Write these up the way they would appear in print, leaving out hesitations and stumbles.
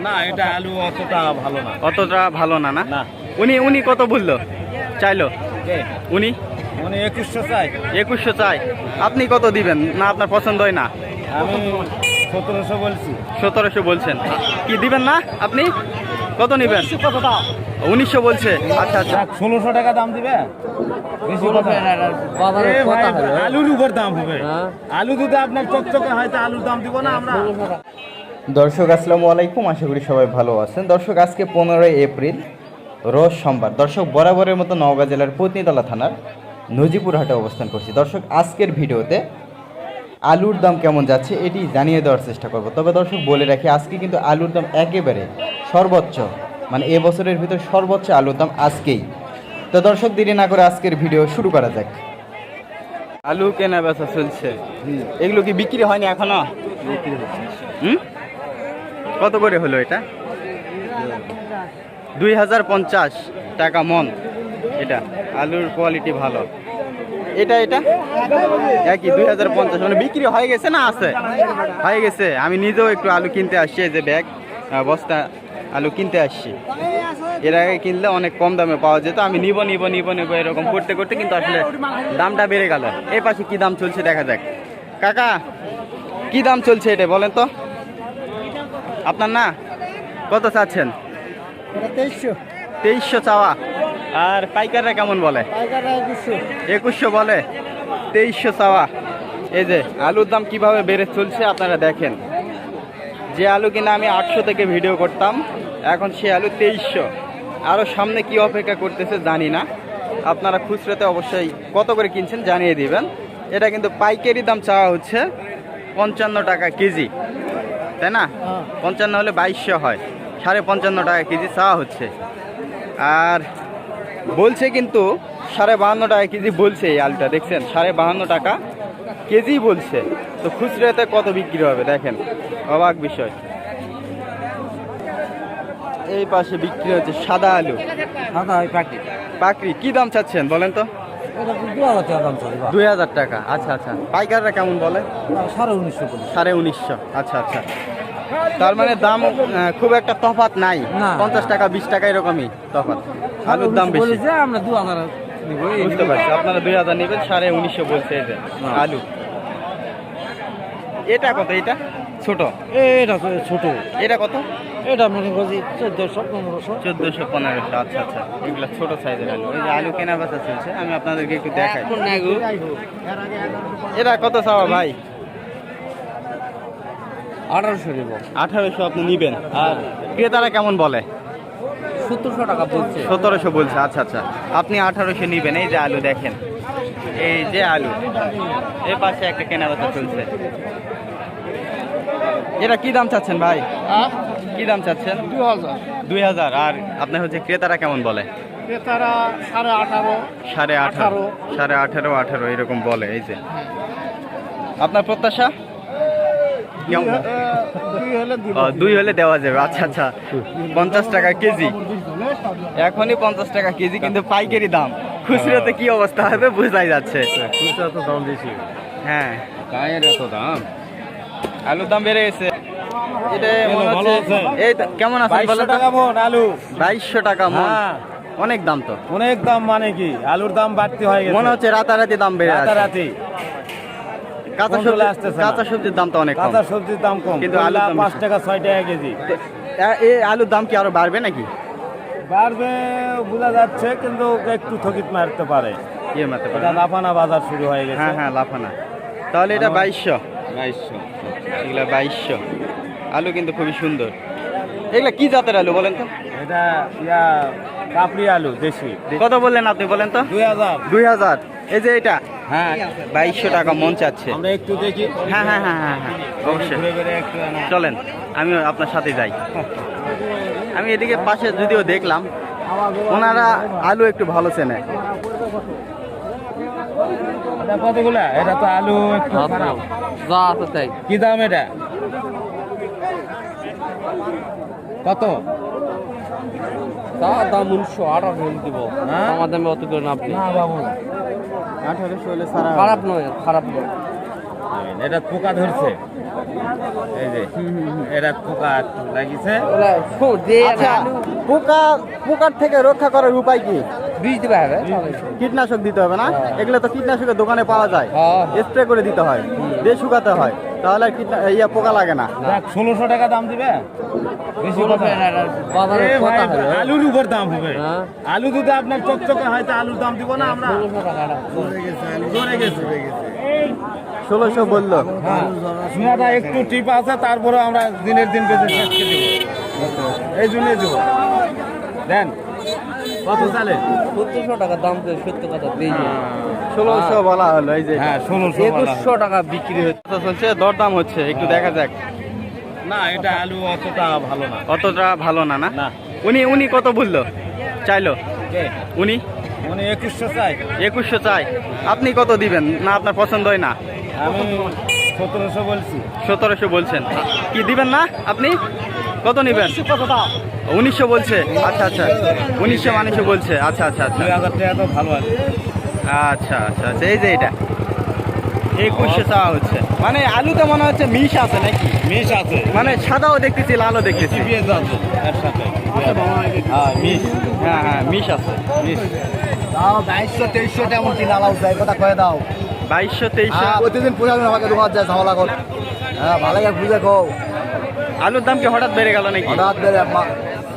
না, এটা আলু অতটা ভালো না। অতটা ভালো না না? না। উনি কত বললো চাইলো? উনি 2100 চাই। 2100 চাই। আপনি কত দিবেন? না আপনার পছন্দ হয় না? আমি 1700 বলছি। 1700 বলছেন, কি দিবেন না আপনি? কত নিবেন? 1900 বলছে। আচ্ছা আচ্ছা, 1600 টাকা দাম দিবে। বেশি কথা। আলুর উপর দাম হবে। আলু যদি আপনার চকচকে হয় তা আলুর দাম দিব না আমরা। দর্শক আসসালামু আলাইকুম, আশা করি সবাই ভালো আছেন। দর্শক আজকে 15 এপ্রিল, রোজ সোমবার। দর্শক বরাবরের মতো নওগাঁ জেলার পত্নীতলা থানার নজিপুর হাটে অবস্থান করছি। দর্শক আজকের ভিডিওতে আলুর দাম কেমন যাচ্ছে এটি জানিয়ে দেওয়ার চেষ্টা করব। তবে দর্শক বলে রাখি, আজকে কিন্তু আলুর দাম একেবারে সর্বোচ্চ, মানে এবছরের ভিতর সর্বোচ্চ আলুর দাম আজকেই। তো দর্শক দেরি না করে আজকের ভিডিও শুরু করা যাক। আলু কেনা বেচা চলছে, এগুলো কি বিক্রি হয়নি এখনো? কত করে হলো এটা? 2050 টাকা মন। এটা আলুর কোয়ালিটি ভালো। এটা একই 2050, মানে বিক্রি হয়ে গেছে না আছে? হয়ে গেছে। আমি নিজেও একটু আলু কিনতে আসছি, এই যে ব্যাগ বস্তা আলু কিনতে আসছি। এর আগে কিনলে অনেক কম দামে পাওয়া যেত। আমি নিব এরকম করতে করতে কিন্তু আসলে দামটা বেড়ে গেল। এই পাশে কি দাম চলছে দেখা যাক। কাকা, কি দাম চলছে এটা বলেন তো? আপনার না, কত চাচ্ছেন? 2300 চাওয়া। আর পাইকাররা কেমন বলে? 2100 বলে। 2300 চাওয়া। এই যে আলুর দাম কিভাবে বেড়ে চলছে আপনারা দেখেন। যে আলু কিনা আমি 800 থেকে ভিডিও করতাম, এখন সে আলু 2300। আরও সামনে কি অপেক্ষা করতেছে জানি না। আপনারা খুচরাতে অবশ্যই কত করে কিনছেন জানিয়ে দিবেন। এটা কিন্তু পাইকারি দাম চাওয়া হচ্ছে 55 টাকা কেজি, তাই না? 55 হলে 2200 হয়। 55.5 টাকা কেজি চাওয়া হচ্ছে। আর বলছে কিন্তু 52.5 টাকা কেজি বলছে। এই আলুটা দেখছেন 52.5 টাকা কেজি বলছে। তো খুচরাতে কত বিক্রি হবে দেখেন, অবাক বিষয়। এই পাশে বিক্রি হচ্ছে সাদা আলু। পাকড়ি কি দাম চাচ্ছেন বলেন তো? 2000 টাকা। আচ্ছা আচ্ছা, পাইকাররা কেমন বলে? 1950। আচ্ছা আচ্ছা, তার মানে দাম খুব একটা তফাৎ নাই, 50 টাকা 20 টাকা এরকমই তফাৎ। আলুর দাম বেশি। আমরা 2000 নিব। বুঝতে পারছি, আপনারা 2000 নেবেন, 1950 বলছে এই যে আলু। এটা কত? এটা ছোট? এটা ছোট। এটা কত? এটা মনে করছি 1400 1500। 1400 1500। আচ্ছা আচ্ছা, এগুলো ছোট সাইজের আলু। এই যে আলু কেনা বেচা চলছে, আমি আপনাদেরকে একটু দেখাই। এটা কত চাওয়া ভাই? 1800 নিব। 1800 আপনি নিবেন। আর ক্রেতারা কেমন বলে? 1700 টাকা বলছে। 1700 বলছে। আচ্ছা আচ্ছা, আপনি 1800 নিবেন। এই যে আলু দেখেন, এই যে আলু। এই পাশে একটা কেনা বেচা চলছে। এটা কি দাম চাচ্ছেন ভাই? কি দাম চাচ্ছেন? 2000। আর আপনার হচ্ছে ক্রেতারা কেমন বলে? ক্রেতারা 18.5 18.5 এরকম বলে। এই যে আপনার প্রত্যাশা? 2 হলে দেওয়া যাবে। আচ্ছা আচ্ছা, 50 টাকা কেজি। এখনই 50 টাকা কেজি, কিন্তু পাইকারি দাম। খুচরাতে কি অবস্থা হবে বোঝাই যাচ্ছে। খুচরা তো দাম বেশি। হ্যাঁ, গায়ের এত দাম। আলুর দাম বেড়ে গেছে। এটা মনে হচ্ছে এই কেমন আছে? 2200 টাকা মন আলু। 2200 টাকা মন। অনেক দাম তো। অনেক দাম, মানে কি আলুর দাম বাড়তি হয়ে গেছে। মনে হচ্ছে রাতারাতি দাম বেড়ে যাচ্ছে। রাতারাতি। কাঁচা সবজির দাম তো অনেক কম। কাঁচা সবজির দাম কম, কিন্তু আলু 5 টাকা 6 টাকা কেজি। এই আলুর দাম কি আরো বাড়বে নাকি? বাড়বে বোঝা যাচ্ছে, কিন্তু একটু ঠকিত মারতে পারে। কি মারতে পারে? এটা লাফানা বাজার শুরু হয়ে গেছে। হ্যাঁ হ্যাঁ, লাফানা। তাহলে এটা 2200। এগুলা 2200। আলু কিন্তু খুবই সুন্দর। এগুলা কি জাতের আলু বলেন তো? এটা কাপড়ি আলু দেশি। কত বললেন আপনি বলেন তো? 2000। 2000। এই যে এটা হ্যাঁ, 2200 টাকা মন চাচ্ছে। আমরা একটু দেখি। হ্যাঁ হ্যাঁ হ্যাঁ হ্যাঁ হ্যাঁ, অবশ্যই ঘুরে ঘুরে একটু চলেন, আমি আপনার সাথে যাই। আমি এদিকে পাশে যদিও দেখলাম ওনারা আলু একটু ভালো চেনে। কতগুলা? এটা তো আলু একটু খারাপ। কি দাম এটা? কত দাম? 1918 দিব। আমার দামে অত করে না আপনি। না বাবু, 1800 হলে সারা খারাপ নয়, খারাপ নয়। এটা পোকা ধরছে, এই যে এটা পোকা লাগিছে। আচ্ছা, পোকার থেকে রক্ষা করার উপায় কি? বীজ দিতে হবে। কীটনাশক দিতে হবে না? এগুলো তো কীটনাশকের দোকানে পাওয়া যায়, হ্যাঁ। স্প্রে করে দিতে হয়, দিয়ে শুকাতে হয়, তাহলে পোকা লাগে না। দেখ 1600 টাকা দাম দিবে, বেশি কথা। বাজারে এ ভাই, কথা হলো আলুর উপর দাম হবে। হ্যাঁ। আলু যদি আপনার চকচকে হয় তা আলুর দাম দিব না আমরা। 1600 টাকা জোরে গেছে 1600 বললো। হ্যাঁ, সোনাটা একটু টিপ আছে, তারপরে আমরা দিনের দিন বেঁচে শেষকে দেবো, এই জন্যই দেবো। দেন কত চালে? 1700 টাকা দাম তো সত্য কথা দিই 1600 বলা হলো, এই যে হ্যাঁ 1600 2100 টাকা বিক্রি হচ্ছে। কত চলছে, দরদাম হচ্ছে, একটু দেখা যাক। না, এটা আলু অতটা ভালো না। অতটা ভালো না, না? না। উনি কত বললো, চাইলো? কে? উনি উনি 2100 চাই, 2100 চাই, আপনি কত দিবেন? না আপনার পছন্দ হয় না? আমি 1700 বলছি। 1700 বলছেন, কি দিবেন না আপনি? কত নিবেন? 1900 বলছে। আচ্ছা আচ্ছা, 1900 মানুষও বলছে। আচ্ছা আচ্ছা আচ্ছা 2000 টাকা তো ভালো আছে। আচ্ছা আচ্ছা আচ্ছা, এই যে এটা 2100 চাওয়া হচ্ছে। মানে আলুতে মনে হচ্ছে মিশ আছে নাকি? মিশ আছে, মানে সাদাও দেখতেছি, লালও দেখতেছি। পেঁয়াজ আছে এর সাথে। হ্যাঁ মিশ, হ্যাঁ হ্যাঁ, মিশ আছে। মিশ। দাও 2200 2300 এমন কিনা লাউ চাই কথা কয়ে দাও। 2200 2300। প্রতিদিন পূজা আমাকে দোকান যায় ঝামেলা কর। হ্যাঁ ভালো করে বুঝে খাও। আলুর দাম কি হঠাৎ বেড়ে গেল নাকি? হঠাৎ বেড়ে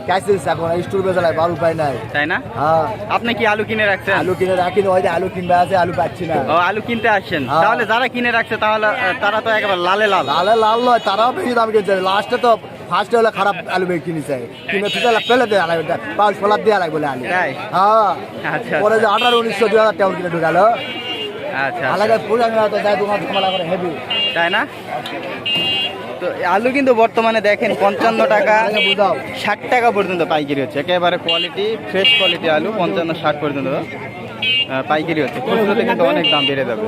ক্যাসিস এখন স্টোর বেজালায় বার উপায় নাই। তাই না? হ্যাঁ আপনি কি আলু কিনে রাখছেন? আলু কিনে রাখি না, ওই যে আলু কিনবে আছে, আলু পাচ্ছি না। ও, আলু কিনতে আসছেন? হ্যাঁ। তাহলে যারা কিনে রাখছে তাহলে তারা তো একেবারে লালে লাল। লালে লাল নয়, তারাও বেশি দাম কিনছে। লাস্টে তো ফার্স্টে হলে খারাপ আলু বেশি কিনেছে, কিনে তুই ফেলে দেয় আলু, পাউচ ফলার দিয়ে লাগবে আলু। তাই? হ্যাঁ আচ্ছা পরে যে 1800 2000 টাকা কিনে ঢুকালো। আচ্ছা আলাদা পূজা তো যায় দোকান ঝামেলা করে হেভি। তাই না? তো আলু কিন্তু বর্তমানে দেখেন 55 টাকা বুঝাও 60 টাকা পর্যন্ত পাইকারি হচ্ছে। একেবারে কোয়ালিটি, ফ্রেশ কোয়ালিটি আলু 55-60 পর্যন্ত পাইকারি হচ্ছে। খুচরোতে কিন্তু অনেক দাম বেড়ে যাবে।